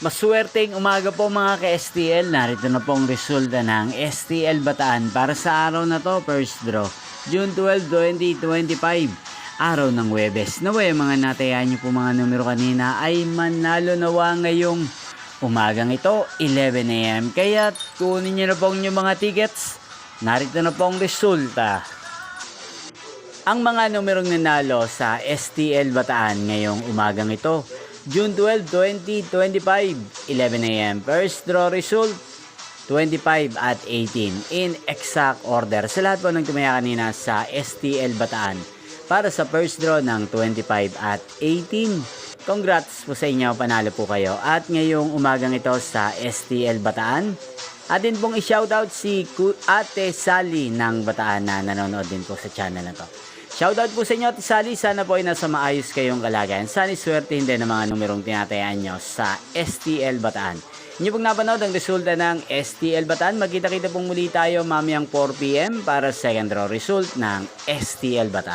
Maswerteng umaga po mga ka-STL. Narito na pong resulta ng STL Bataan para sa araw na to, first draw, June 12, 2025. Araw ng Huwebes. Naway mga natayaan nyo po mga numero kanina ay manalo nawa ngayong umagang ito, 11 AM. Kaya kunin nyo na pong yung mga tickets. Narito na pong resulta. Ang mga numerong nanalo sa STL Bataan ngayong umagang ito, June 12, 2025, 11 AM. First draw result, 25 at 18 in exact order. Sa lahat po ng tumaya kanina sa STL Bataan para sa first draw ng 25 at 18. Congrats po sa inyo, panalo po kayo. At ngayong umagang ito sa STL Bataan, atin pong i-shoutout si Ate Sally ng Bataan na nanonood din po sa channel na to. Shoutout po sa inyo, Ate Sally. Sana po ay nasa maayos kayong kalagayan. Sana swerte hindi ng mga numerong tinatayaan nyo sa STL Bataan. Inyo pong napanood ang resulta ng STL Bataan. Magkita-kita pong muli tayo mamayang 4 PM para second draw result ng STL Bataan.